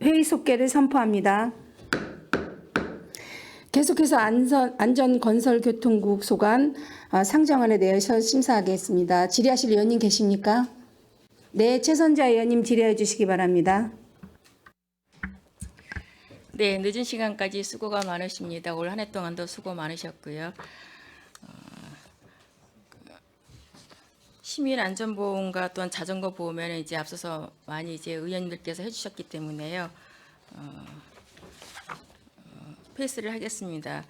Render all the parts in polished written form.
회의 속개를 선포합니다. 계속해서 안전건설교통국 소관 상정안에 대해서 심사하겠습니다. 질의하실 의원님 계십니까? 네, 최선자 의원님 질의해 주시기 바랍니다. 네, 늦은 시간까지 수고가 많으십니다. 올 한 해 동안도 수고 많으셨고요. 시민 안전보험과 또한 자전거 보험에는 이제 앞서서 많이 이제 의원님들께서 해주셨기 때문에요. 패스를 하겠습니다.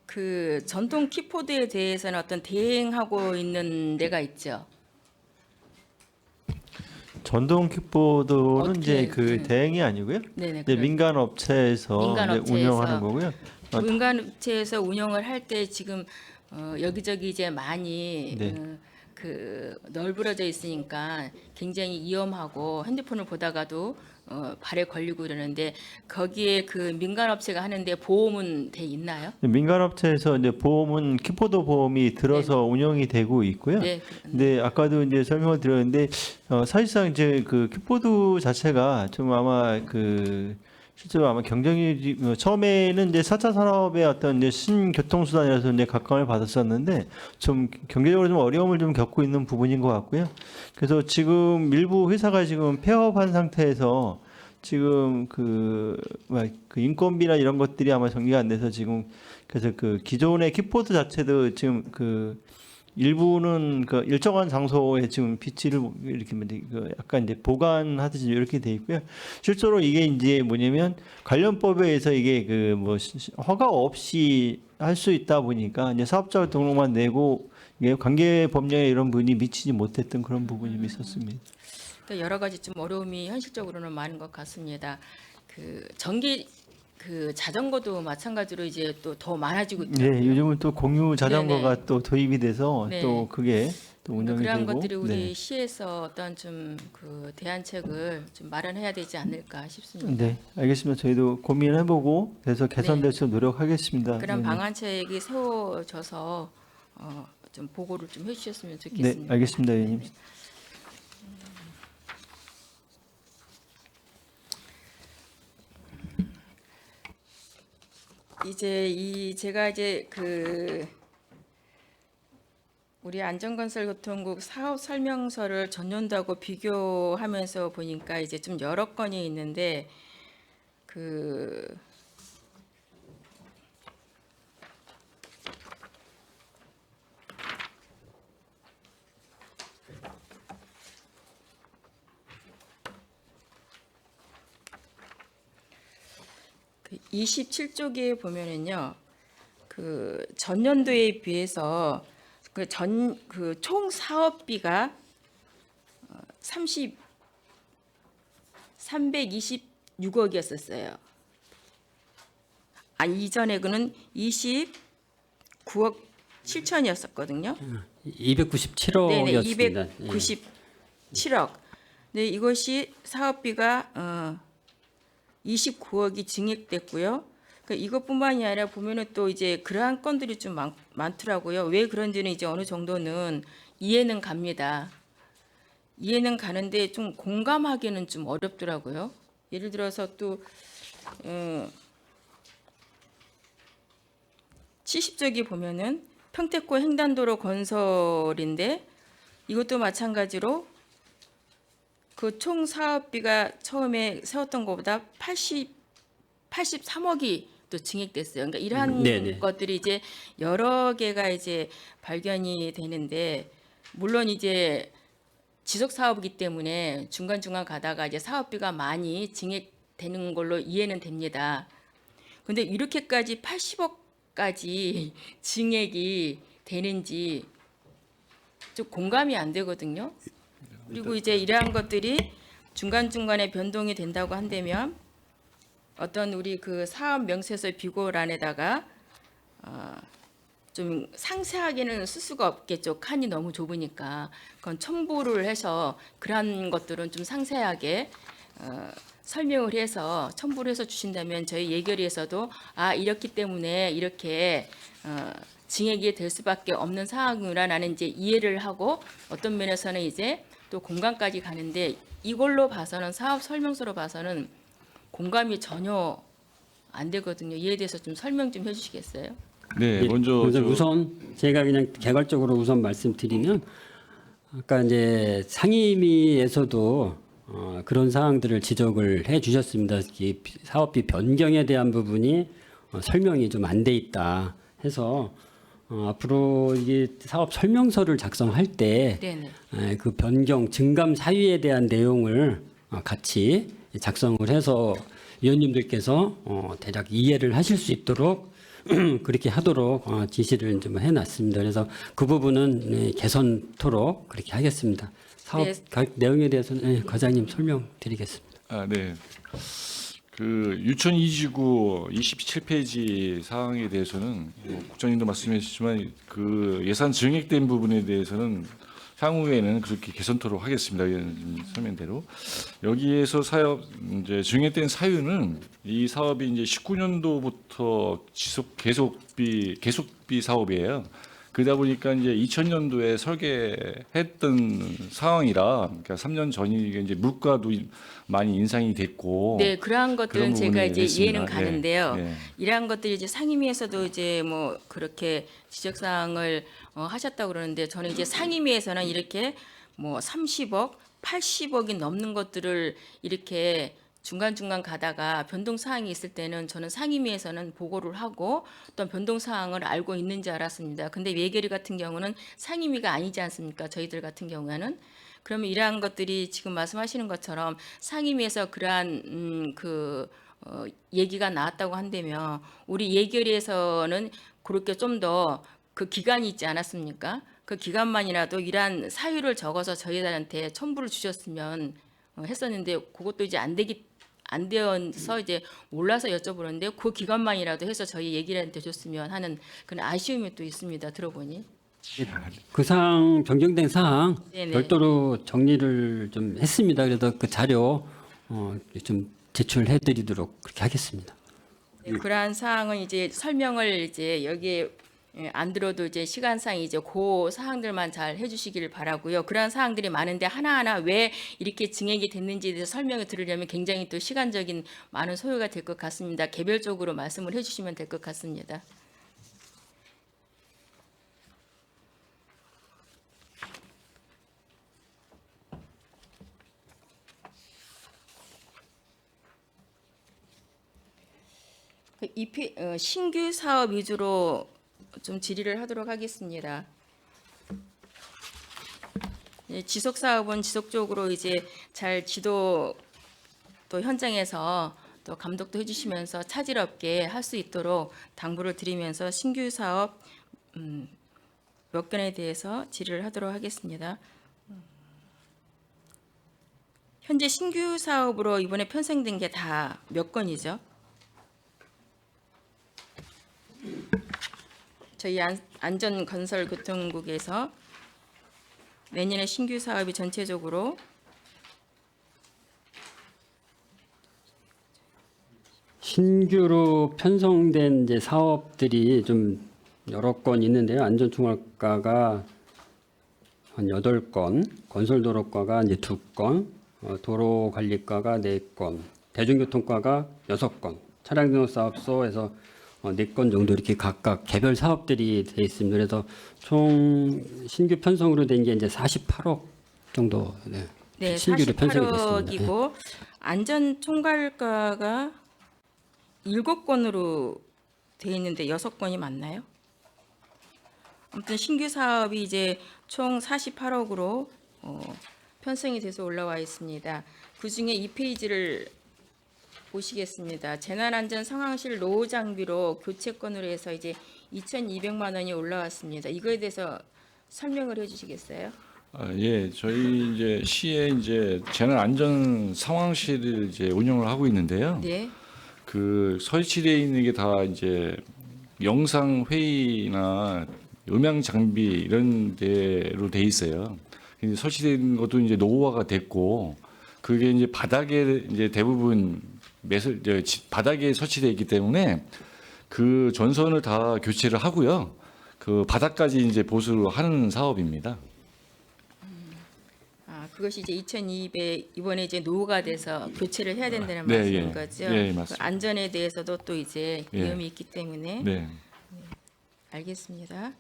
그 전동 킥보드에 대해서는 어떤 대행하고 있는 데가 있죠. 전동 킥보드는 어떻게, 이제 그 대행이 아니고요. 네네. 이제 민간 업체에서 이제 운영하는 거고요. 민간업체에서 운영을 할 때 지금 여기저기 이제 많이 네. 그 널브러져 있으니까 굉장히 위험하고 핸드폰을 보다가도 발에 걸리고 그러는데 거기에 그 민간업체가 하는데 보험은 돼 있나요? 민간 업체에서 이제 보험은 킥보드 보험이 들어서 운영이 되고 있고요. 네. 근데 아까도 이제 설명을 드렸는데 사실상 이제 그 킥보드 자체가 좀 아마 그 실제로 아마 경쟁이 처음에는 이제 4차 산업의 어떤 이제 신교통수단이라서 이제 각광을 받았었는데 좀 경제적으로 좀 어려움을 좀 겪고 있는 부분인 것 같고요. 그래서 지금 일부 회사가 지금 폐업한 상태에서 지금 그 인건비나 이런 것들이 아마 정리가 안 돼서 지금 그래서 그 기존의 킥보드 자체도 지금 그 일부는 그 일정한 장소에 지금 비치를 이렇게 그 약간 이제 보관하듯이 이렇게 돼 있고요. 실제로 이게 이제 뭐냐면 관련법에 의해서 이게 그 뭐 허가 없이 할 수 있다 보니까 이제 사업자 등록만 내고 이게 관계 법령에 이런 부분이 미치지 못했던 그런 부분이 있었습니다. 여러 가지 좀 어려움이 현실적으로는 많은 것 같습니다. 그 전기 그 자전거도 마찬가지로 이제 또 더 많아지고 있더라고요. 네, 요즘은 또 공유 자전거가 네네. 또 도입이 돼서 네. 또 그게 또 운영이 그러한 되고. 것들이 우리 네. 시에서 어떤 좀 그 대안책을 좀 마련해야 되지 않을까 싶습니다. 네, 알겠습니다. 저희도 고민해보고 그래서 개선될 수 있도록 노력하겠습니다. 그런 네. 방안책이 세워져서 좀 보고를 좀 해주셨으면 네, 좋겠습니다. 알겠습니다, 의원님. 이제 제가 이제 그 우리 안전건설교통국 사업 설명서를 전년도하고 비교하면서 보니까 이제 좀 여러 건이 있는데 그 그 27쪽에 보면은요, 그 전년도에 비해서 그 총 사업비가 326억이었었어요. 이전에 그는 29억 7천이었었거든요. 297억이었습니다. 네네, 297억. 네, 이것이 사업비가 29억이 증액됐고요. 그러니까 이것뿐만이 아니라 보면은 또 이제 그러한 건들이 좀 많더라고요. 왜 그런지는 이제 어느 정도는 이해는 갑니다. 이해는 가는데 좀 공감하기는 좀 어렵더라고요. 예를 들어서 또 70쪽이 보면은 평택고 횡단도로 건설인데 이것도 마찬가지로 그 총 사업비가 처음에 세웠던 것보다 83억이 또 증액됐어요. 그러니까 이러한 네네. 것들이 이제 여러 개가 이제 발견이 되는데 물론 이제 지속 사업이기 때문에 중간중간 가다가 이제 사업비가 많이 증액되는 걸로 이해는 됩니다. 근데 이렇게까지 80억까지 증액이 되는지 좀 공감이 안 되거든요. 그리고 이제 이러한 것들이 중간중간에 변동이 된다고 한다면 어떤 우리 그 사업 명세서 비고란에다가 좀 상세하게는 쓸 수가 없겠죠. 칸이 너무 좁으니까. 그건 첨부를 해서 그러한 것들은 좀 상세하게 설명을 해서 첨부를 해서 주신다면 저희 예결위에서도 이렇기 때문에 이렇게 증액이 될 수밖에 없는 상황이라는 이제 이해를 하고 어떤 면에서는 이제 또 공간까지 가는데 이걸로 봐서는 사업 설명서로 봐서는 공감이 전혀 안 되거든요. 이에 대해서 좀 설명 좀 해주시겠어요? 네, 예, 먼저 그래서 우선 제가 그냥 개괄적으로 우선 말씀드리면 아까 이제 상임위에서도 그런 사항들을 지적을 해 주셨습니다. 이 사업비 변경에 대한 부분이 설명이 좀 안 돼 있다 해서 앞으로 이게 사업 설명서를 작성할 때 네네. 그 변경 증감 사유에 대한 내용을 같이 작성을 해서 위원님들께서 대략 이해를 하실 수 있도록 그렇게 하도록 지시를 좀 해놨습니다. 그래서 그 부분은 개선토록 그렇게 하겠습니다. 사업 네. 가입 내용에 대해서는 과장님 설명드리겠습니다. 네. 그 유천 이지구 27페이지 사항에 대해서는 뭐 국장님도 말씀하셨지만 그 예산 증액된 부분에 대해서는 향후에는 그렇게 개선토록 하겠습니다. 설명대로 여기에서 사업 이제 증액된 사유는 이 사업이 이제 19년도부터 계속비 사업이에요. 그러다 보니까 이제 2000년도에 설계했던 상황이라 그러니까 3년 전이니까 이제 물가도 많이 인상이 됐고 네, 그러한 것들은 그런 제가 부분이 이제 있습니다. 이해는 가는데요. 네, 네. 이러한 것들이 이제 상임위에서도 이제 뭐 그렇게 지적 사항을 하셨다고 그러는데 저는 이제 상임위에서는 이렇게 뭐 30억, 80억이 넘는 것들을 이렇게 중간중간 가다가 변동 사항이 있을 때는 저는 상임위에서는 보고를 하고 어떤 변동 사항을 알고 있는 줄 알았습니다. 근데 예결위 같은 경우는 상임위가 아니지 않습니까? 저희들 같은 경우에는. 그러면 이러한 것들이 지금 말씀하시는 것처럼 상임위에서 그러한 얘기가 나왔다고 한다면 우리 예결위에서는 그렇게 좀 더 그 기간이 있지 않았습니까? 그 기간만이라도 이러한 사유를 적어서 저희들한테 첨부를 주셨으면 했었는데 그것도 이제 안 되어서 이제 몰라서 여쭤보는데 그 기간만이라도 해서 저희 얘기를 해줬으면 하는 그런 아쉬움이 또 있습니다. 들어보니. 그 사항 변경된 사항 네네. 별도로 정리를 좀 했습니다. 그래서 그 자료 좀 제출해드리도록 그렇게 하겠습니다. 네, 그러한 사항은 이제 설명을 이제 여기에 안 들어도 이제 시간상 이제 그 사항들만 잘 해주시기를 바라고요. 그러한 사항들이 많은데 하나하나 왜 이렇게 증액이 됐는지에 대해서 설명을 들으려면 굉장히 또 시간적인 많은 소요가 될 것 같습니다. 개별적으로 말씀을 해주시면 될 것 같습니다. 신규 사업 위주로 좀 질의를 하도록 하겠습니다. 지속 사업은 지속적으로 이제 잘 지도 또 현장에서 또 감독도 해주시면서 차질 없게 할 수 있도록 당부를 드리면서 신규 사업 몇 건에 대해서 질의를 하도록 하겠습니다. 현재 신규 사업으로 이번에 편성된 게 다 몇 건이죠? 저희 안전건설교통국에서 내년에 신규 사업이 전체적으로 신규로 편성된 이제 사업들이 좀 여러 건 있는데요. 안전총괄과가 한 8건, 건설도로과가 이제 2건, 도로관리과가 4건, 대중교통과가 6건, 차량등록사업소에서 4건 정도 이렇게 각각 개별 사업들이 돼 있습니다. 그래서 총 신규 편성으로 된 게 이제 48억 정도 네, 신규로 편성이 됐습니다. 48억이고 안전총괄과가 7건으로 돼 있는데 6건이 맞나요? 아무튼 신규 사업이 이제 총 48억으로 편성이 돼서 올라와 있습니다. 그중에 2페이지를 보시겠습니다. 재난안전 상황실 노후 장비로 교체건으로 해서 이제 2,200만 원이 올라왔습니다. 이거에 대해서 설명을 해주시겠어요? 예, 저희 이제 시에 이제 재난 안전 상황실을 이제 운영을 하고 있는데요. 네. 그 설치되어 있는 게 다 이제 영상 회의나 음향 장비 이런 데로 돼 있어요. 근데 설치된 것도 이제 노후화가 됐고 그게 이제 바닥에 이제 대부분 바닥에 설치되어 있기 때문에 그 전선을 다 교체를 하고요. 그 바닥까지 이제 보수를 하는 사업입니다. 그것이 이제 2,200 이번에 이제 노후가 돼서 교체를 해야 된다는 네, 말씀인 예. 거죠. 예, 그 맞습니다. 안전에 대해서도 또 이제 예. 위험이 있기 때문에 네. 알겠습니다.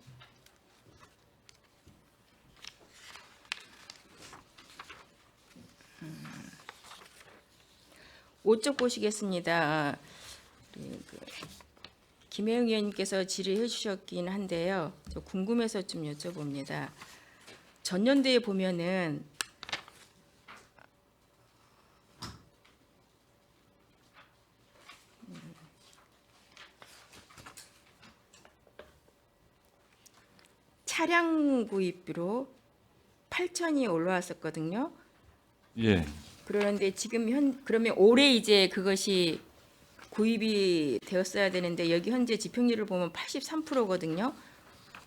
음. 5쪽 보시겠습니다. 그 김혜영 의원님께서 질의해 주셨긴 한데요. 저 궁금해서 좀 여쭤봅니다. 전년도에 보면은 차량 구입비로 8천이 올라왔었거든요. 예. 그런데 지금 그러면 올해 이제 그것이 구입이 되었어야 되는데 여기 현재 지평률을 보면 83%거든요.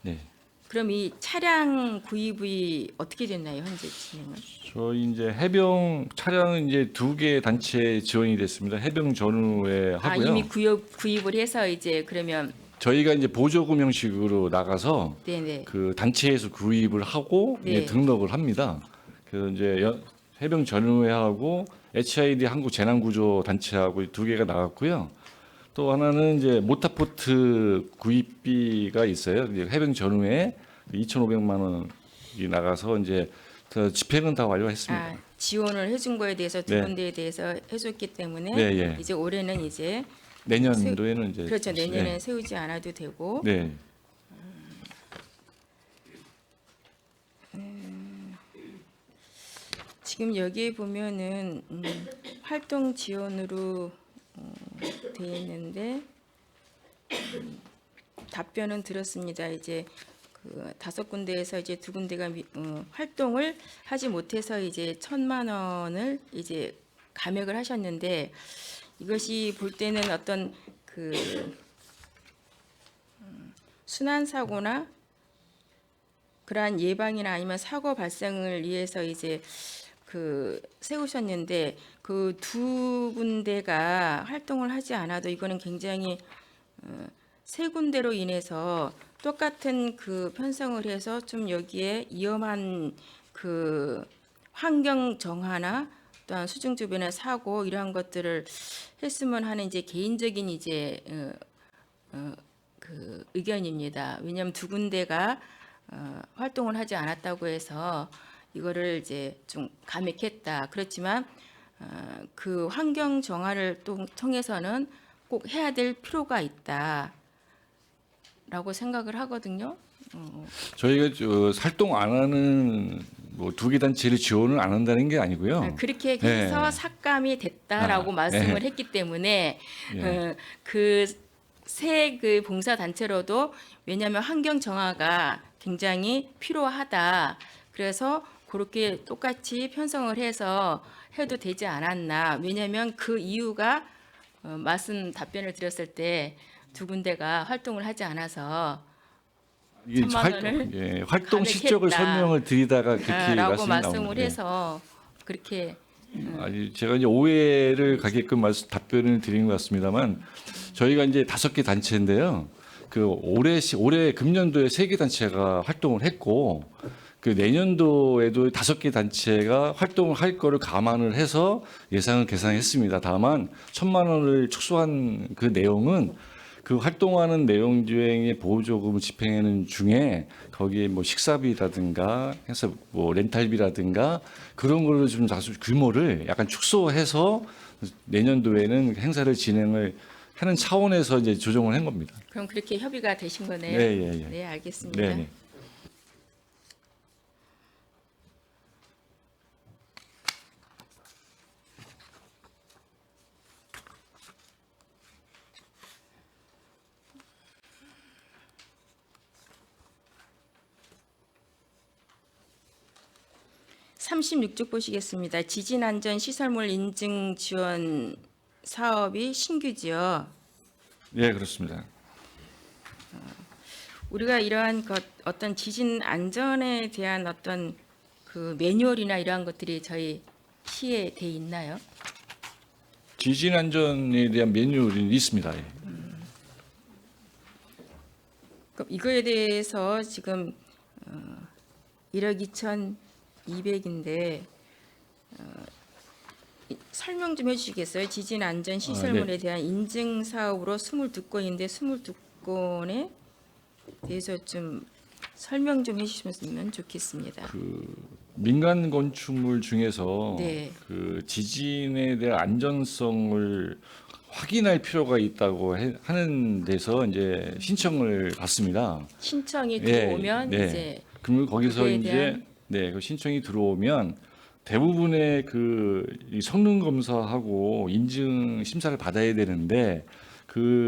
네. 그럼 이 차량 구입이 어떻게 됐나요, 현재 진행은? 저희 이제 해병 차량은 이제 2개 단체에 지원이 됐습니다. 해병 전후에 하고요. 이미 구입을 해서 이제 그러면 저희가 이제 보조금 형식으로 나가서 네네. 그 단체에서 구입을 하고 네. 이제 등록을 합니다. 그 이제 해병 전후회하고 HID 한국 재난구조 단체하고 2개가 나갔고요. 또 하나는 이제 모타포트 구입비가 있어요. 이제 해병 전후에 2,500만 원이 나가서 이제 그 집행은 다 완료했습니다. 지원을 해준 거에 대해서 두 네. 군데에 대해서 해줬기 때문에 네, 예. 이제 올해는 이제 내년도에는 이제 그렇죠. 내년에 세우지 않아도 되고 네. 지금 여기에 보면은 활동 지원으로 돼 있는데 답변은 들었습니다. 이제 그 5군데에서 이제 2군데가 활동을 하지 못해서 이제 1,000만 원을 이제 감액을 하셨는데 이것이 볼 때는 어떤 그 순환 사고나 그러한 예방이나 아니면 사고 발생을 위해서 이제 그 세우셨는데 그 2군데가 활동을 하지 않아도 이거는 굉장히 3군데로 인해서 똑같은 그 편성을 해서 좀 여기에 위험한 그 환경 정화나 또한 수중 주변의 사고 이러한 것들을 했으면 하는 이제 개인적인 이제 그 의견입니다. 왜냐하면 2군데가 활동을 하지 않았다고 해서 이거를 이제 좀 감액했다. 그렇지만 그 환경 정화를 통해서는 꼭 해야 될 필요가 있다라고 생각을 하거든요. 저희가 활동 안 하는 뭐 2개 단체를 지원을 안 한다는 게 아니고요. 그렇게 해서 네. 삭감이 됐다라고 말씀을 했기 때문에 예. 그 새 그 봉사 단체로도 왜냐하면 환경 정화가 굉장히 필요하다. 그래서 그렇게 똑같이 편성을 해서 해도 되지 않았나. 왜냐하면 그 이유가 말씀 답변을 드렸을 때 2군데가 활동을 하지 않아서 이게 1,000만 원을 활동 실적을 감액했다. 설명을 드리다가 그렇게 라고 말씀을 나오는데. 해서 그렇게 아니 제가 이제 오해를 가게끔 답변을 드린 것 같습니다만 저희가 이제 5개 단체인데요. 그 올해 금년도에 3개 단체가 활동을 했고 그 내년도에도 5개 단체가 활동을 할 거를 감안을 해서 예상을 계산했습니다. 다만 1,000만 원을 축소한 그 내용은 그 활동하는 내용 중에 보조금을 집행하는 중에 거기에 뭐 식사비라든가 해서 뭐 렌탈비라든가 그런 걸로 좀 다소 규모를 약간 축소해서 내년도에는 행사를 진행을 하는 차원에서 이제 조정을 한 겁니다. 그럼 그렇게 협의가 되신 거네요. 네, 예, 예. 네, 알겠습니다. 네, 네. (36쪽) 보시겠습니다. 지진안전시설물 인증 지원 사업이 신규지요. 네, 그렇습니다. 우리가 이러한 어떤 지진 안전에 대한 어떤 그 매뉴얼이나 이러한 것들이 저희 시에 돼 있나요? 지진 안전에 대한 매뉴얼이 있습니다. 예. 그럼 이거에 대해서 지금 1억 2,200인데 설명 좀 해주시겠어요? 지진 안전 시설물에 대한 인증 사업으로 22건인데 22건에 대해서 좀 설명 좀 해주시면 좋겠습니다. 민간 건축물 중에서 네. 그 지진에 대한 안전성을 확인할 필요가 있다고 하는 데서 이제 신청을 받습니다. 신청이 예, 들어오면 네. 이제 그러면 거기서 그거에 이제 대한- 그 신청이 들어오면 대부분의 이 성능 검사하고 인증 심사를 받아야 되는데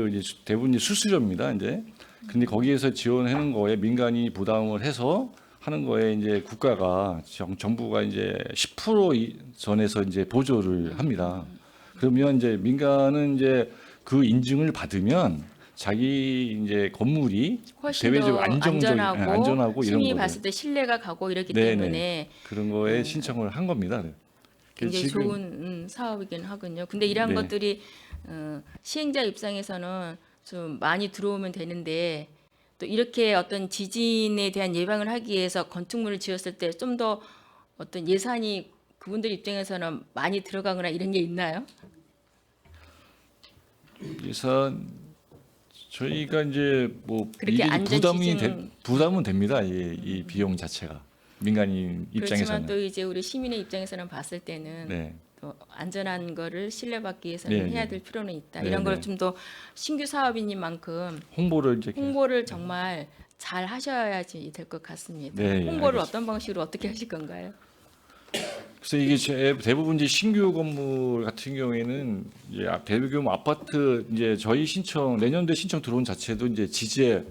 이제 대부분 이제 수수료입니다. 이제 근데 거기에서 지원하는 거에 민간이 부담을 해서 하는 거에 이제 국가가 정부가 이제 10% 전에서 이제 보조를 합니다. 그러면 이제 민간은 이제 그 인증을 받으면 자기 이제 건물이 훨씬 대외적으로 더 안전하고 이런 시민이 거를 봤을 때 신뢰가 가고 이렇기 네네. 때문에 그런 거에 신청을 한 겁니다. 굉장히 지금- 좋은 사업이긴 하군요. 근데 이러한 네. 것들이 시행자 입장에서는 좀 많이 들어오면 되는데 또 이렇게 어떤 지진에 대한 예방을 하기 위해서 건축물을 지었을 때 좀 더 어떤 예산이 그분들 입장에서는 많이 들어가거나 이런 게 있나요? 예산 저희가 이제 뭐 그렇게 이게 안전 부담은 됩니다. 이 비용 자체가 민간인 그렇지만 입장에서는. 또 이제 우리 시민의 입장에서는 봤을 때는 네. 또 안전한 거를 신뢰받기 위해서는 네, 해야 네. 될 필요는 있다. 네, 이런 걸 네. 좀 더 신규 사업인님만큼 홍보를 이제 홍보를 정말 잘 하셔야지 될 것 같습니다. 네, 홍보를 알겠습니다. 어떤 방식으로 어떻게 하실 건가요? 그래서 이게 대부분 이제 신규 건물 같은 경우에는 이제 대규모 아파트 이제 저희 신청 내년도에 신청 들어온 자체도 이제 지제역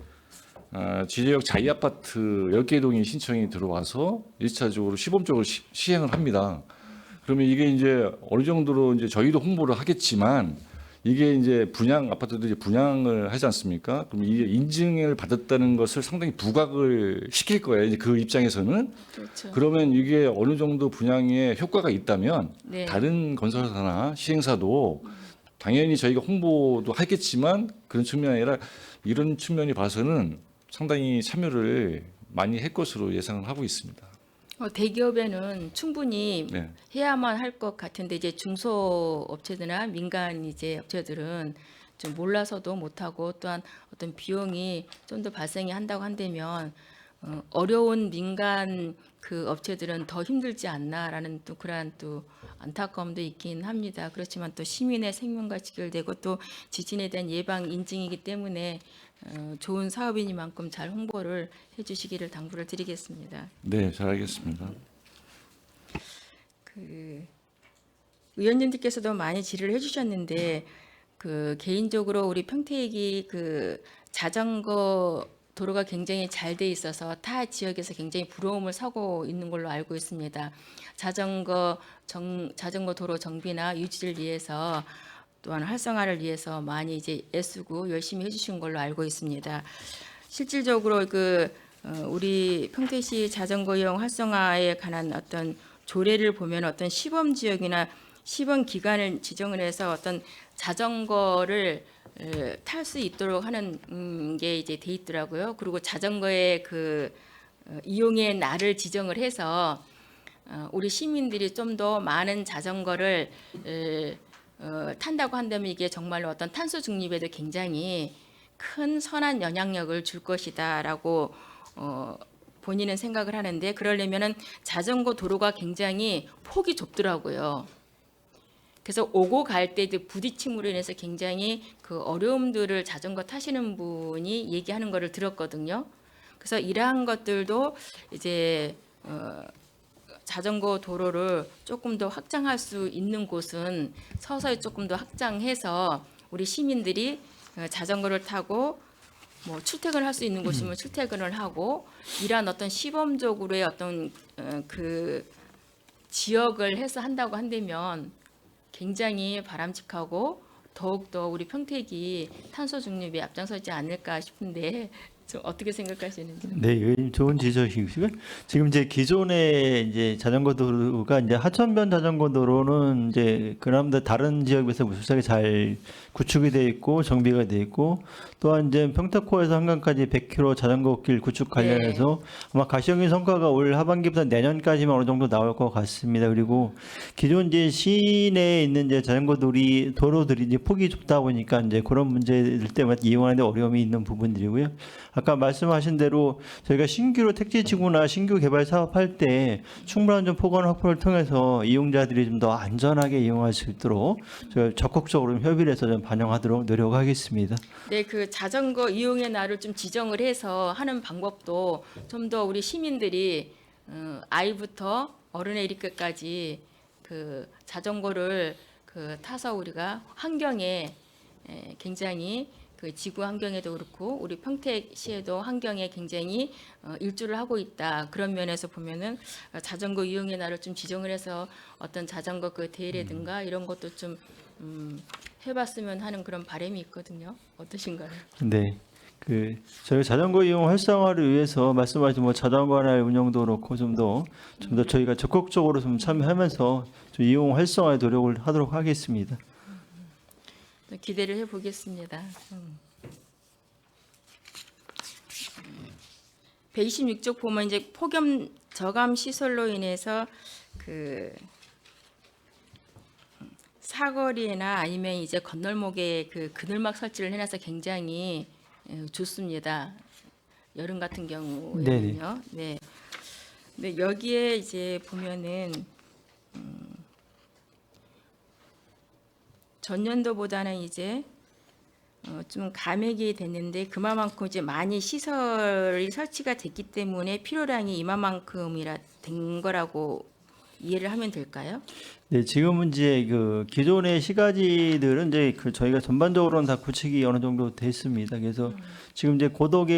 자이 아파트 10개 동이 신청이 들어와서 1차적으로 시범적으로 시행을 합니다. 그러면 이게 이제 어느 정도로 이제 저희도 홍보를 하겠지만 이게 이제 아파트도 이제 분양을 하지 않습니까? 그럼 이게 인증을 받았다는 것을 상당히 부각을 시킬 거예요. 이제 그 입장에서는. 그렇죠. 그러면 이게 어느 정도 분양에 효과가 있다면 네. 다른 건설사나 시행사도 당연히 저희가 홍보도 하겠지만 그런 측면이 아니라 이런 측면이 봐서는 상당히 참여를 많이 할 것으로 예상을 하고 있습니다. 대기업에는 충분히 네. 해야만 할 것 같은데 이제 중소업체들이나 민간 이제 업체들은 좀 몰라서도 못하고 또한 어떤 비용이 좀 더 발생이 한다고 한다면 어려운 민간 그 업체들은 더 힘들지 않나라는 또 그러한 또 안타까움도 있긴 합니다. 그렇지만 또 시민의 생명과 직결되고 또 지진에 대한 예방 인증이기 때문에 좋은 사업이니만큼 잘 홍보를 해주시기를 당부를 드리겠습니다. 네, 잘 알겠습니다. 그 의원님들께서도 많이 질의를 해주셨는데 그 개인적으로 우리 평택이 그 자전거 도로가 굉장히 잘 돼 있어서 타 지역에서 굉장히 부러움을 사고 있는 걸로 알고 있습니다. 자전거 도로 정비나 유지를 위해서 또한 활성화를 위해서 많이 이제 애쓰고 열심히 해주신 걸로 알고 있습니다. 실질적으로 우리 평택시 자전거 이용 활성화에 관한 어떤 조례를 보면 어떤 시범 지역이나 시범 기간을 지정을 해서 어떤 자전거를 탈 수 있도록 하는 게 이제 돼 있더라고요. 그리고 자전거의 이용의 날을 지정을 해서 우리 시민들이 좀 더 많은 자전거를 탄다고 한다면 이게 정말로 어떤 탄소 중립에도 굉장히 큰 선한 영향력을 줄 것이다라고 본인은 생각을 하는데 그러려면은 자전거 도로가 굉장히 폭이 좁더라고요. 그래서 오고 갈 때도 부딪힘으로 인해서 굉장히 그 어려움들을 자전거 타시는 분이 얘기하는 거를 들었거든요. 그래서 이러한 것들도 이제 자전거 도로를 조금 더 확장할 수 있는 곳은 서서히 조금 더 확장해서 우리 시민들이 자전거를 타고 뭐 출퇴근을 할 수 있는 곳이면 출퇴근을 하고 이러한 어떤 시범적으로의 어떤 그 지역을 해서 한다고 한다면 굉장히 바람직하고 더욱더 우리 평택이 탄소 중립에 앞장서지 않을까 싶은데 좀 어떻게 생각하시는지. 네, 의원님 좋은 지적이시고요. 지금 이제 기존의 이제 자전거 도로가 이제 하천변 자전거 도로는 이제 그나마 다른 지역에 비해서 무수하게 잘 구축이 돼 있고 정비가 돼 있고 또한 이제 평택호에서 한강까지 100km 자전거 길 구축 관련해서 아마 가시적인 성과가 올 하반기부터 내년까지만 어느 정도 나올 것 같습니다. 그리고 기존 이제 시내에 있는 이제 자전거 도로들이 이제 폭이 좁다 보니까 이제 그런 문제들 때문에 이용하는데 어려움이 있는 부분들이고요. 아까 말씀하신 대로 저희가 신규로 택지지구나 신규 개발 사업할 때 충분한 좀 포괄 확보를 통해서 이용자들이 좀 더 안전하게 이용할 수 있도록 저희 적극적으로 협의를 해서 좀 반영하도록 노력하겠습니다. 네, 그 자전거 이용의 날을 좀 지정을 해서 하는 방법도 좀 더 우리 시민들이 아이부터 어른에 이르기까지 그 자전거를 그 타서 우리가 환경에 굉장히 그 지구 환경에도 그렇고 우리 평택시에도 환경에 굉장히 일조를 하고 있다. 그런 면에서 보면은 자전거 이용의 날을 좀 지정을 해서 어떤 자전거 그 대회라든가 이런 것도 좀 해봤으면 하는 그런 바람이 있거든요. 어떠신가요? 네. 그 저희 자전거 이용 활성화를 위해서 말씀하신 뭐 자전거 날 운영도 그렇고 좀 더 저희가 적극적으로 좀 참여하면서 좀 이용 활성화에 노력을 하도록 하겠습니다. 기대를 해보겠습니다. 126쪽 보면 이제 폭염 저감 시설로 인해서 그 사거리나 아니면 이제 건널목에 그 그늘막 설치를 해놔서 굉장히 좋습니다. 여름 같은 경우에는요. 네. 근데 여기에 이제 보면은 전년도보다는 이제 좀 감액이 됐는데 그만큼 이제 많이 시설이 설치가 됐기 때문에 필요량이 이만큼이라 된 거라고 이해를 하면 될까요? 네, 지금은 이제 그 기존의 시가지들은 이제 그 저희가 전반적으로는 다 구축이 어느 정도 됐습니다. 그래서 지금 이제 고덕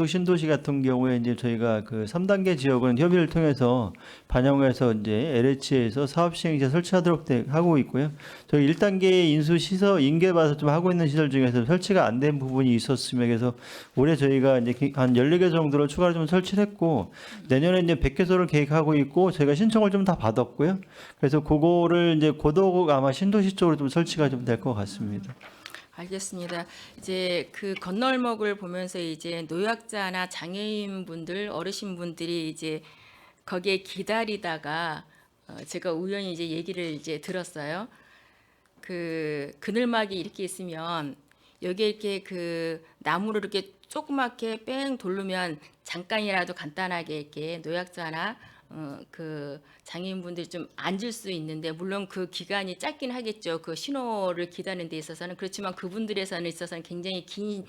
신도시 같은 경우에 이제 저희가 그 3단계 지역은 협의를 통해서 반영해서 이제 LH에서 사업 시행자 설치하도록 하고 있고요. 저희 1단계 인수 시설 인계봐서 좀 하고 있는 시설 중에서 설치가 안 된 부분이 있었으며 그래서 올해 저희가 이제 한 14개 정도를 추가로 좀 설치를 했고 내년에 이제 100개소를 계획하고 있고 저희가 신청을 좀 다 받았고요. 그래서 그거를 이제 고덕 아마 신도시 쪽으로 좀 설치가 좀 될 것 같습니다. 알겠습니다. 이제 그 건널목을 보면서 이제 노약자나 장애인분들, 어르신분들이 이제 거기에 기다리다가 제가 우연히 이제 얘기를 이제 들었어요. 그 그늘막이 이렇게 있으면 여기에 이렇게 그 나무를 이렇게 조그맣게 뺑 돌르면 잠깐이라도 간단하게 이렇게 노약자나 그 장애인분들이 좀 앉을 수 있는데 물론 그 기간이 짧긴 하겠죠. 그 신호를 기다리는 데 있어서는 그렇지만 그분들에서는 있어서는 굉장히 긴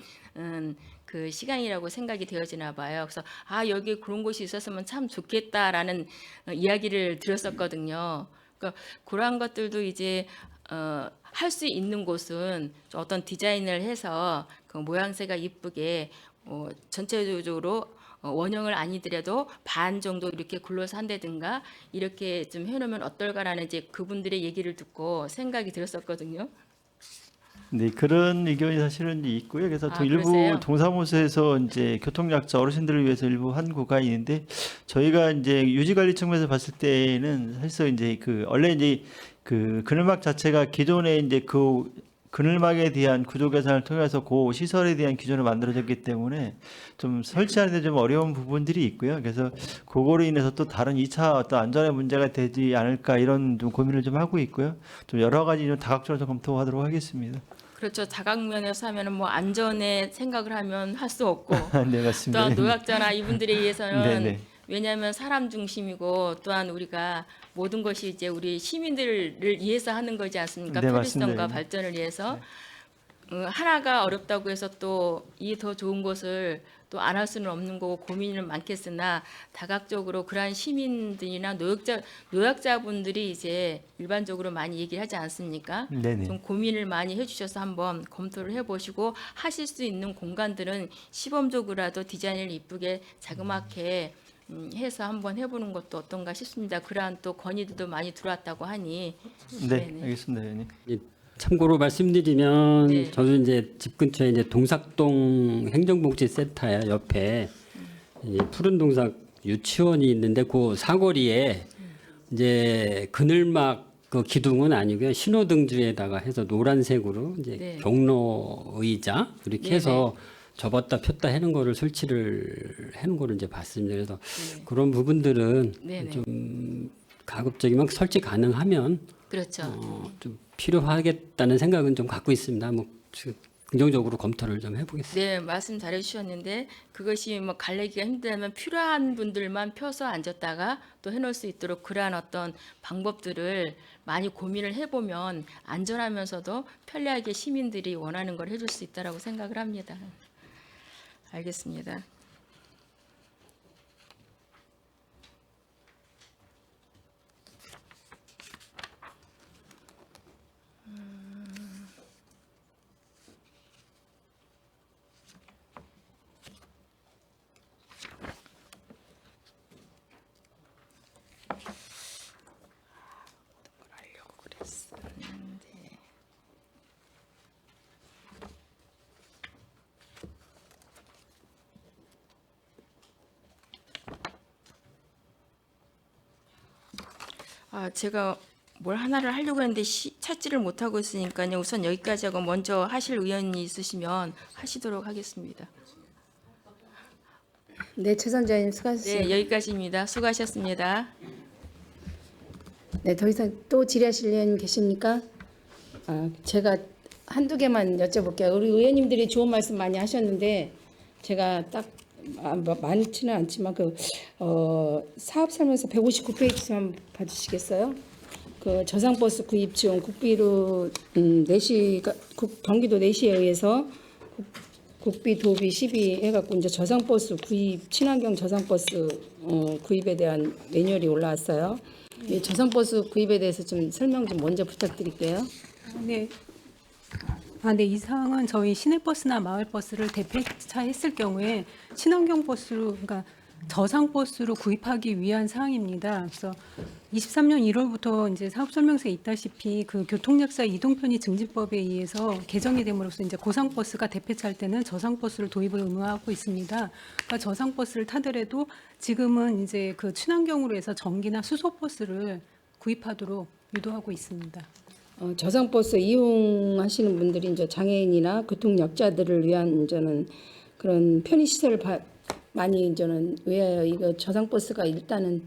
그 시간이라고 생각이 되어지나 봐요. 그래서 여기 그런 곳이 있었으면 참 좋겠다라는 이야기를 들었었거든요. 그러니까 그러한 것들도 이제 할 수 있는 곳은 어떤 디자인을 해서 그 모양새가 이쁘게 전체적으로 원형을 아니더라도 반 정도 이렇게 굴러서 한다든가 이렇게 좀 해놓으면 어떨까라는 이제 그분들의 얘기를 듣고 생각이 들었었거든요. 네, 그런 의견이 사실은 있고요. 그래서 또 일부 그러세요? 동사무소에서 이제 교통약자 어르신들을 위해서 일부 한 구간이 있는데 저희가 이제 유지관리 측면에서 봤을 때는 사실 이제 그 원래 이제 그 그늘막 자체가 기존에 이제 그 그늘막에 대한 구조 개선을 통해서 그 시설에 대한 기준을 만들어졌기 때문에 좀 설치하는데 좀 어려운 부분들이 있고요. 그래서 그거로 인해서 또 다른 2차 어떤 안전의 문제가 되지 않을까 이런 좀 고민을 좀 하고 있고요. 좀 여러 가지 좀 다각적으로 좀 검토하도록 하겠습니다. 그렇죠. 다각면에서 하면은 뭐 안전에 생각을 하면 할 수 없고 네, 맞습니다. 또한 노약자나 이분들에 의해서는 네, 네. 왜냐하면 사람 중심이고 또한 우리가 모든 것이 이제 우리 시민들을 위해서 하는 거지 않습니까? 네, 편리성과 맞습니다. 발전을 위해서 하나가 어렵다고 해서 또 이 더 좋은 것을 또 안 할 수는 없는 거고 고민은 많겠으나 다각적으로 그러한 시민들이나 노약자분들이 이제 일반적으로 많이 얘기를 하지 않습니까? 네네. 좀 고민을 많이 해주셔서 한번 검토를 해보시고 하실 수 있는 공간들은 시범적으로라도 디자인을 이쁘게 자그맣게 해서 한번 해보는 것도 어떤가 싶습니다. 그러한 또 건의들도 많이 들어왔다고 하니 네, 네네. 알겠습니다, 의원님. 참고로 말씀드리면 네. 저도 이제 집 근처에 이제 동삭동 행정복지센터 옆에 이 푸른 동삭 유치원이 있는데 그 사거리에 이제 그늘막 그 기둥은 아니고요. 신호등주에다가 해서 노란색으로 이제 네. 경로 의자 이렇게 네네. 해서 접었다 폈다 하는 거를 설치를 하는 거를 이제 봤습니다. 그래서 네. 그런 부분들은 네네. 좀 가급적이면 설치 가능하면 그렇죠. 좀 필요하겠다는 생각은 좀 갖고 있습니다. 뭐 긍정적으로 검토를 좀 해보겠습니다. 네, 말씀 잘해주셨는데 그것이 뭐 갈래기가 힘들다면 필요한 분들만 펴서 앉았다가 또 해놓을 수 있도록 그러한 어떤 방법들을 많이 고민을 해보면 안전하면서도 편리하게 시민들이 원하는 걸 해줄 수 있다라고 생각을 합니다. 알겠습니다. 하려고 그랬었는데. 제가 뭘 하나를 하려고 했는데 찾지를 못하고 있으니까요. 우선 여기까지 하고 먼저 하실 의원이 있으시면 하시도록 하겠습니다. 네, 최선자 의원님 수고하셨습니다. 네, 여기까지입니다. 수고하셨습니다. 네, 더 이상 또 질의하실 의원님 계십니까? 제가 한두 개만 여쭤볼게요. 우리 의원님들이 좋은 말씀 많이 하셨는데 제가 딱 많지는 않지만 사업 설명서 159페이지만 봐주시겠어요? 그 저상버스 구입 지원 국비로 경기도 내시에 의해서 국비 도비 12 해갖고 이제 저상버스 구입 친환경 저상버스 구입에 대한 매뉴얼이 올라왔어요. 이 저상버스 구입에 대해서 좀 설명 좀 먼저 부탁드릴게요. 네. 네, 이 사항은 저희 시내버스나 마을버스를 대폐차했을 경우에 친환경 버스로, 그러니까 저상버스로 구입하기 위한 사항입니다. 그래서 23년 1월부터 이제 사업설명서에 있다시피 그 교통약자 이동편의 증진법에 의해서 개정이 됨으로써 이제 고상버스가 대폐차할 때는 저상버스를 도입을 의무화하고 있습니다. 그러니까 저상버스를 타더라도 지금은 이제 그 친환경으로 해서 전기나 수소버스를 구입하도록 유도하고 있습니다. 저상버스 이용하시는 분들이 이제 장애인이나 교통약자들을 위한 이제는 그런 편의시설을 많이 이제는 위하여 이거 저상버스가 일단은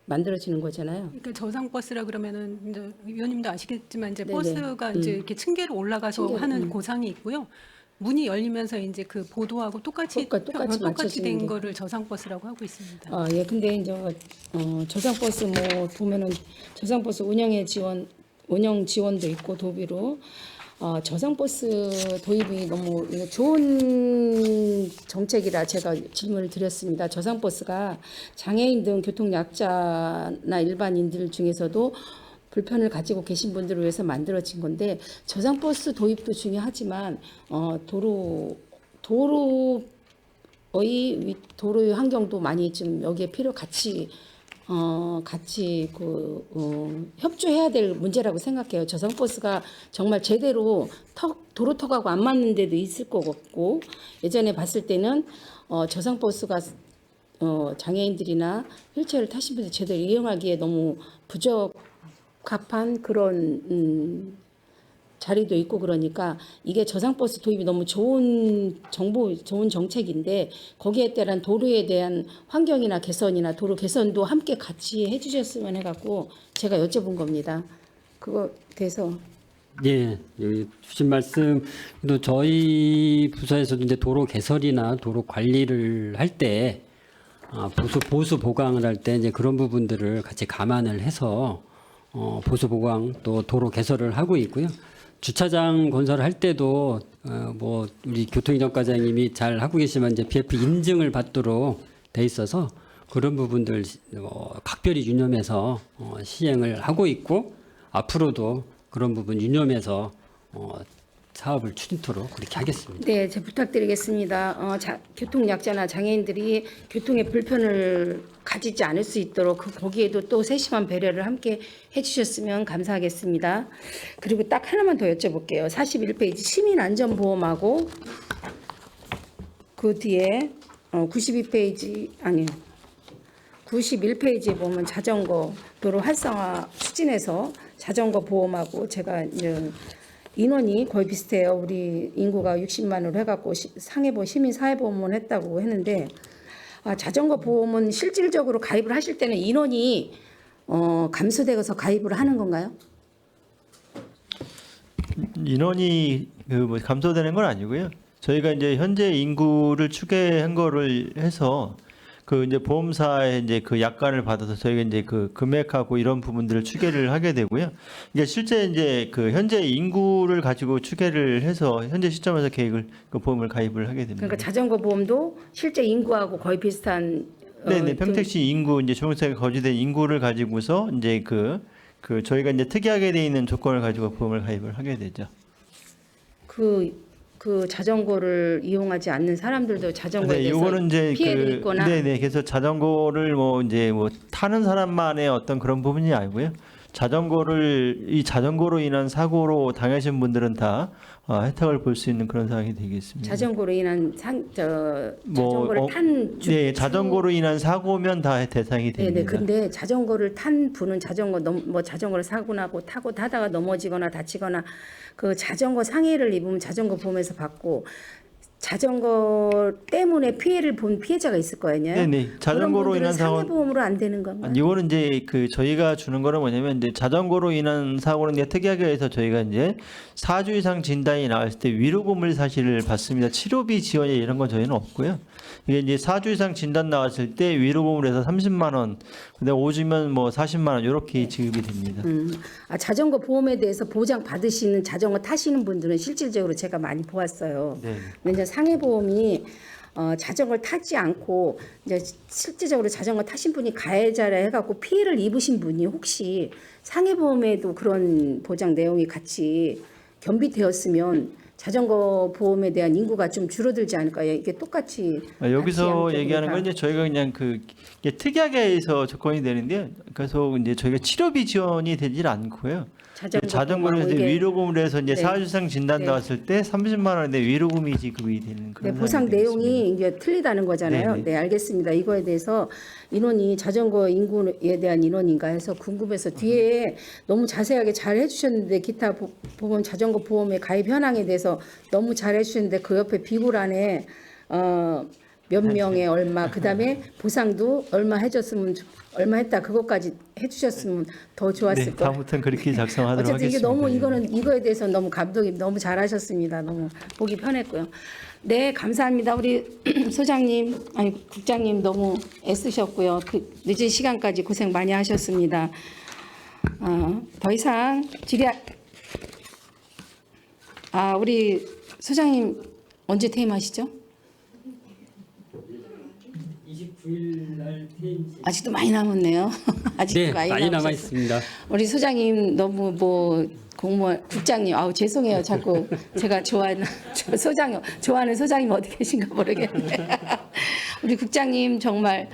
만들어지는 거잖아요. 그러니까 저상버스라 그러면은 이제 위원님도 아시겠지만 이제 네네. 버스가 이제 이렇게 층계로 올라가서 층계로, 하는 고상이 있고요. 문이 열리면서 이제 그 보도하고 똑같이 똑같이 맞춰지는 된 게. 거를 저상버스라고 하고 있습니다. 예, 근데 이제 저상버스 뭐 보면은 저상버스 운영 지원도 있고 도비로 저상버스 도입이 너무 좋은 정책이라 제가 질문을 드렸습니다. 저상버스가 장애인 등 교통약자나 일반인들 중에서도 불편을 가지고 계신 분들을 위해서 만들어진 건데 저상버스 도입도 중요하지만 도로의 환경도 많이 좀 여기에 같이 협조해야 될 문제라고 생각해요. 저상버스가 정말 제대로 도로턱하고 안 맞는 데도 있을 것 같고 예전에 봤을 때는 저상버스가 장애인들이나 휠체어를 타신 분들이 제대로 이용하기에 너무 부적합한 그런 자리도 있고 그러니까 이게 저상버스 도입이 너무 좋은 정책인데 거기에 따른 도로에 대한 환경이나 개선이나 도로 개선도 함께 같이 해주셨으면 해갖고 제가 여쭤본 겁니다. 그거 돼서 예, 여기 주신 말씀, 또 저희 부서에서도 이제 도로 개설이나 도로 관리를 할 때, 보수 보강을 할 때 이제 그런 부분들을 같이 감안을 해서, 보수 보강 또 도로 개설을 하고 있고요. 주차장 건설할 때도, 뭐, 우리 교통이전과장님이 잘 하고 계시지만 이제 BF 인증을 받도록 돼 있어서 그런 부분들, 각별히 유념해서, 시행을 하고 있고, 앞으로도 그런 부분 유념해서 사업을 추진토록 그렇게 하겠습니다. 네, 제 부탁드리겠습니다. 교통약자나 장애인들이 교통의 불편을 가지지 않을 수 있도록 거기에도 또 세심한 배려를 함께 해주셨으면 감사하겠습니다. 그리고 딱 하나만 더 여쭤볼게요. 41페이지 시민안전보험하고 그 뒤에 92페이지 아니요. 91페이지에 보면 자전거 도로 활성화 추진해서 자전거 보험하고 제가 이제 인원이 거의 비슷해요. 우리 인구가 60만으로 해갖고 상해보험 시민 사회보험을 했다고 했는데 자전거 보험은 실질적으로 가입을 하실 때는 인원이 감소되어서 가입을 하는 건가요? 인원이 뭐 감소되는 건 아니고요. 저희가 이제 현재 인구를 추계한 거를 해서 그 이제 보험사에 이제 그 약관을 받아서 저희가 이제 그 금액하고 이런 부분들을 추계를 하게 되고요. 이게 실제 이제 그 현재 인구를 가지고 추계를 해서 현재 시점에서 계획을 그 보험을 가입을 하게 됩니다. 그러니까 자전거 보험도 실제 인구하고 거의 비슷한 네네 평택시 인구 이제 조경사에 거주된 인구를 가지고서 이제 그 저희가 이제 특이하게 돼 있는 조건을 가지고 보험을 가입을 하게 되죠. 그 자전거를 이용하지 않는 사람들도 자전거에 네, 대해서 요거는 이제 피해를 입거나 네네 그래서 자전거를 뭐 이제 뭐 타는 사람만의 어떤 그런 부분이 아니고요. 이 자전거로 인한 사고로 당하신 분들은 다 혜택을 볼 수 있는 그런 상황이 되겠습니다. 자전거로 인한 자전거를 탄 주, 네, 자전거로 인한 사고면 다 대상이 네네. 됩니다. 근데 자전거를 탄 분은 자전거를 사고 나고 타고 타다가 넘어지거나 다치거나 그 자전거 상해를 입으면 자전거 보험에서 받고 자전거 때문에 피해를 본 피해자가 있을 거 아니에요? 네네. 자전거로 인한 사고 상해보험으로 안 되는 건가요? 이거는 이제 그 저희가 주는 거는 뭐냐면 이제 자전거로 인한 사고는 이제 특이하게 해서 저희가 이제 4주 이상 진단이 나왔을 때 위로금을 사실을 받습니다. 치료비 지원이 이런 건 저희는 없고요. 이게 이제 4주 이상 진단 나왔을 때 위로금을 해서 30만 원, 근데 5주면 뭐 40만 원 이렇게 지급이 됩니다. 자전거 보험에 대해서 보장 받으시는 자전거 타시는 분들은 실질적으로 제가 많이 보았어요. 네. 근데 이제 상해보험이 자전거를 타지 않고 이제 실질적으로 자전거 타신 분이 가해자라 해갖고 피해를 입으신 분이 혹시 상해보험에도 그런 보장 내용이 같이 겸비되었으면 자전거 보험에 대한 인구가 좀 줄어들지 않을까요? 이게 똑같이 여기서 양쪽으로 얘기하는 다. 건 이제 저희가 그냥 이게 특이하게 해서 조건이 되는데요. 그래서 이제 저희가 치료비 지원이 되질 않고요. 자전거를 보험하고 이제 이게 위로금을 해서 이제 네. 4주 이상 진단 네. 나왔을 때 30만 원의 위로금이 지급이 되는 그런 보상 상황이 되겠습니다. 내용이 이제 틀리다는 거잖아요. 네네. 네, 알겠습니다. 이거에 대해서 인원이 자전거 인구에 대한 인원인가 해서 궁금해서 뒤에 너무 자세하게 잘 해주셨는데 기타 보험 자전거 보험의 가입 현황에 대해서 너무 잘 해주셨는데 그 옆에 비굴안에 몇 명에 얼마 그다음에 보상도 얼마 해줬으면 얼마 했다 그것까지 해주셨으면 더 좋았을 네, 거예요. 다음부터는 그렇게 작성하도록 어쨌든 이게 하겠습니다. 너무 이거에 대해서 너무 감독이 너무 잘하셨습니다. 너무 보기 편했고요. 네, 감사합니다. 우리 소장님, 아니 국장님 너무 애쓰셨고요. 그 늦은 시간까지 고생 많이 하셨습니다. 더 이상 우리 소장님 언제 퇴임하시죠? 29일 날 퇴임. 아직도 많이 남았네요. 아직도 네, 많이 남아 남으셨어요. 있습니다. 우리 소장님 너무 공무원 국장님 죄송해요. 자꾸 제가 좋아하는 소장님 어디 계신가 모르겠는데 우리 국장님 정말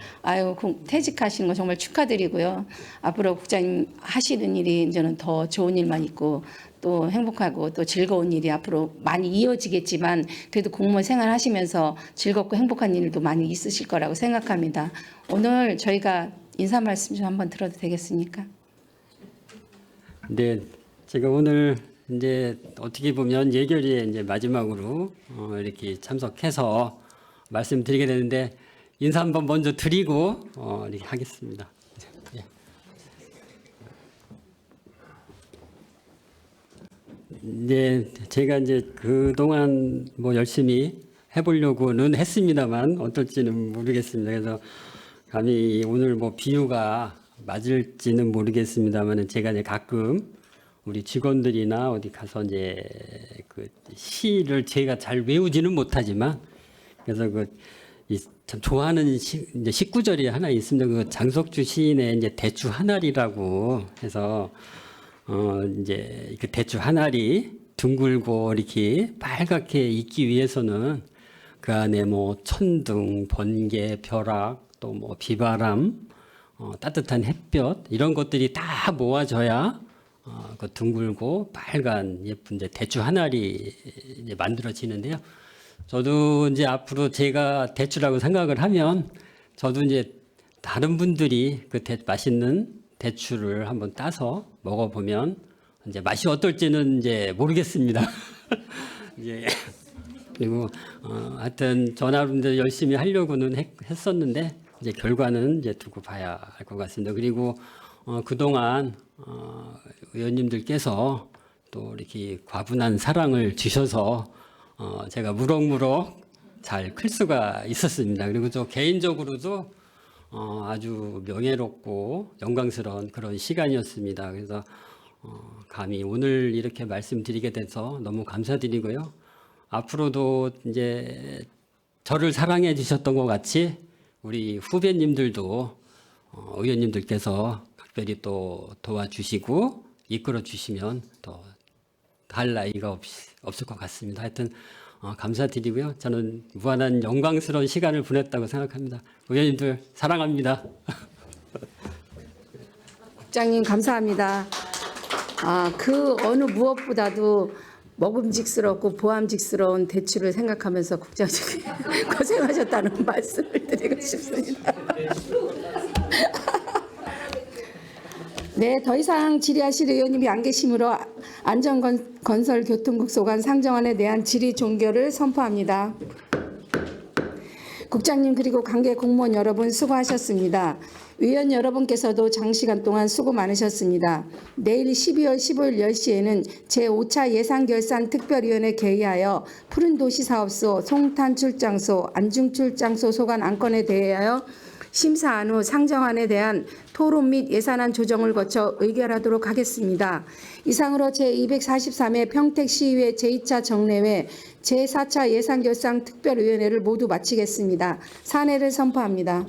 퇴직하시는 거 정말 축하드리고요. 앞으로 국장님 하시는 일이 이제는 더 좋은 일만 있고 또 행복하고 또 즐거운 일이 앞으로 많이 이어지겠지만 그래도 공무원 생활 하시면서 즐겁고 행복한 일도 많이 있으실 거라고 생각합니다. 오늘 저희가 인사 말씀 좀 한번 들어도 되겠습니까? 네, 제가 오늘 이제 어떻게 보면 예결위에 이제 마지막으로 이렇게 참석해서 말씀드리게 되는데 인사 한번 먼저 드리고 이렇게 하겠습니다. 예. 네, 제가 이제 그동안 뭐 열심히 해보려고는 했습니다만 어떨지는 모르겠습니다. 그래서 감히 오늘 뭐 비유가 맞을지는 모르겠습니다만 제가 이제 가끔 우리 직원들이나 어디 가서 이제 그 시를 제가 잘 외우지는 못하지만 그래서 참 좋아하는 이제 19절이 하나 있습니다. 그 장석주 시인의 이제 대추 한 알이라고 해서 이제 그 대추 한 알이 둥글고 이렇게 빨갛게 있기 위해서는 그 안에 뭐 천둥, 번개, 벼락, 또 뭐 비바람, 따뜻한 햇볕 이런 것들이 다 모아져야 그 둥글고 빨간 예쁜 이제 대추 한 알이 이제 만들어지는데요. 저도 이제 앞으로 제가 대추라고 생각을 하면 저도 이제 다른 분들이 그 맛있는 대추를 한번 따서 먹어보면 이제 맛이 어떨지는 이제 모르겠습니다. 이제 그리고 하여튼 전화분들 열심히 하려고는 했었는데 이제 결과는 이제 두고 봐야 할 것 같습니다. 그리고 그동안 의원님들께서 또 이렇게 과분한 사랑을 주셔서 제가 무럭무럭 잘 클 수가 있었습니다. 그리고 저 개인적으로도 아주 명예롭고 영광스러운 그런 시간이었습니다. 그래서 감히 오늘 이렇게 말씀드리게 돼서 너무 감사드리고요. 앞으로도 이제 저를 사랑해 주셨던 것 같이 우리 후배님들도 의원님들께서 각별히 또 도와주시고 이끌어 주시면 더 할 나위가 없을 것 같습니다. 하여튼 감사드리고요. 저는 무한한 영광스러운 시간을 보냈다고 생각합니다. 의원님들 사랑합니다. 국장님 감사합니다. 그 어느 무엇보다도 먹음직스럽고 보암직스러운 대추를 생각하면서 국장님께 고생하셨다는 말씀을 드리고 싶습니다. 네, 더 이상 질의하실 의원님이 안 계시므로 안전건설교통국 소관 상정안에 대한 질의 종결을 선포합니다. 국장님 그리고 관계 공무원 여러분 수고하셨습니다. 위원 여러분께서도 장시간 동안 수고 많으셨습니다. 내일 12월 15일 10시에는 제5차 예산결산특별위원회 개의하여 푸른도시사업소, 송탄출장소, 안중출장소 소관 안건에 대하여 심사한 후 상정안에 대한 토론 및 예산안 조정을 거쳐 의결하도록 하겠습니다. 이상으로 제243회 평택시의회 제2차 정례회 제4차 예산결산 특별위원회를 모두 마치겠습니다. 사내를 선포합니다.